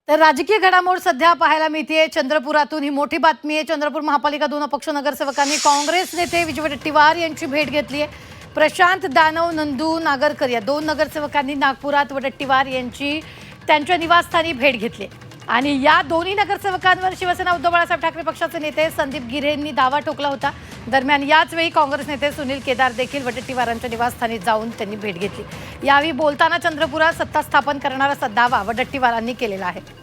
तर राजकीय घडामोड सध्या पाहायला मिळते। चंद्रपुरातून ही मोठी बातमी आहे। चंद्रपूर महापालिका 2 अपक्ष नगरसेवकांनी काँग्रेस नेते विजय वडेट्टीवार यांची भेट घेतली आहे। प्रशांत दानव, नंदू नागरकर या 2 नगरसेवकांनी नागपुरात वडेट्टीवार यांची त्यांच्या निवासस्थानी भेट घेतली आणि या दोन्ही नगरसेवकांवर शिवसेना उद्धव बाळासाहेब ठाकरे पक्षाचे नेते संदीप गिऱ्हेंनी दावा ठोकला होता। दरम्यान याच वेळी काँग्रेस नेते सुनील केदार देखील वडेट्टीवारांच्या निवासस्थानी जाऊन त्यांनी भेट घेतली। यावेळी बोलताना चंद्रपुरात सत्ता स्थापन करण्याचा दावा वडेट्टीवारांनी केलेला आहे।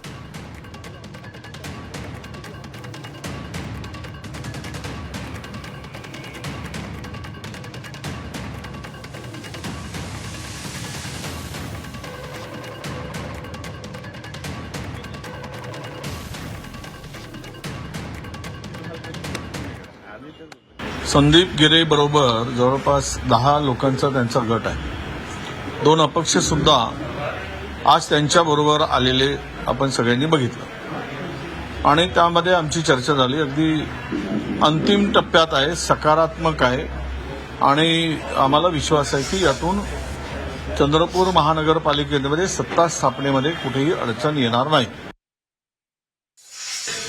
संदीप गिरे बरोबर जवळपास 10 लोकांचा त्यांचा गट आहे। 2 अपक्ष सुद्धा आज त्यांच्या बरोबर आलेले आपण सगळ्यांनी बघितलं आणि त्यामध्ये आमची चर्चा झाली। अगदी अंतिम टप्प्यात आहे, सकारात्मक आहे आणि आम्हाला विश्वास आहे की यातून चंद्रपूर महानगरपालिकेमध्ये सत्ता स्थापनेमध्ये कुठेही अडचण येणार नाही।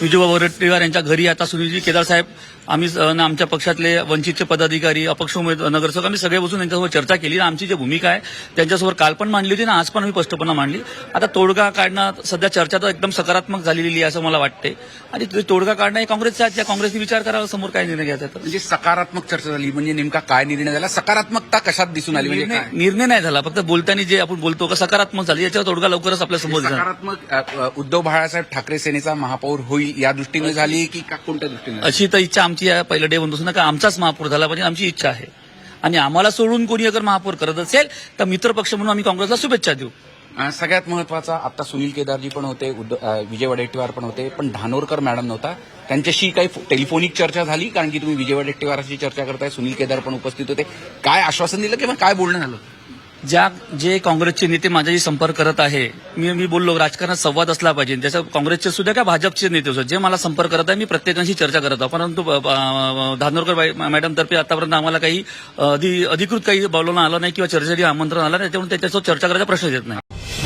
विजय वडेट्टीवार यांच्या घरी आता सुनीलजी केदार साहेब, आम्ही आमच्या पक्षातले वंचितचे पदाधिकारी, अपक्ष नगरसेवक आम्ही सगळे बसून त्यांच्यासोबत चर्चा केली। आमची जी भूमिका आहे त्यांच्यासमोर काल पण मांडली होती ना, आज पण आम्ही स्पष्टपणे मांडली। आता तोडगा काढणं सध्या चर्चा तर एकदम सकारात्मक झालेली आहे असं मला वाटते आणि तोडगा काढणं हे काँग्रेसने विचार करावा, समोर काय निर्णय घ्यायचा। तर म्हणजे सकारात्मक चर्चा झाली म्हणजे नेमका काय निर्णय झाला, सकारात्मकता कशात दिसून आली, म्हणजे निर्णय नाही झाला, फक्त बोलताना जे आपण बोलतो का सकारात्मक झाली, याच्यावर तोडगा लवकरच आपल्या समोर दिसेल। सकारात्मक उद्धव बाळासाहेब ठाकरे सेनेचा महापौर होईल या दृष्टीने झाली की कोणत्या दृष्टीने? अशी तर इच्छा आमची आहे पहिल्या डे बंदून का आमचाच महापौर झाला पाहिजे, आमची इच्छा आहे आणि आम्हाला सोडून कोणी अगर महापौर करत असेल तर मित्रपक्ष म्हणून आम्ही काँग्रेसला शुभेच्छा देऊ। सगळ्यात महत्वाचा आता सुनील केदारजी पण होते, विजय वडेट्टीवार पण होते, पण धानोरकर मॅडम नव्हता। त्यांच्याशी काही टेलिफोनिक चर्चा झाली? कारण की तुम्ही विजय वडेट्टीवारांशी चर्चा करताय, सुनील केदार पण उपस्थित होते, काय आश्वासन दिलं किंवा काय बोलणं झालं? जे काँग्रेसचे नेते माझ्याशी संपर्क करत आहे, मी बोललो राजकारणात संवाद असला पाहिजे, त्याच्या काँग्रेसचे सुद्धा का भाजपचे नेते सुद्धा जे मला संपर्क करत आहे, मी प्रत्येकाशी चर्चा करत आहे। परंतु धानोरकर मॅडमतर्फे आतापर्यंत आम्हाला काही अधिकृत काही बोलवणं आलं नाही किंवा चर्चेसाठी आमंत्रण आलं नाही, त्याच्यामुळे त्याच्यासोबत चर्चा करायचा प्रश्नच येत नाही।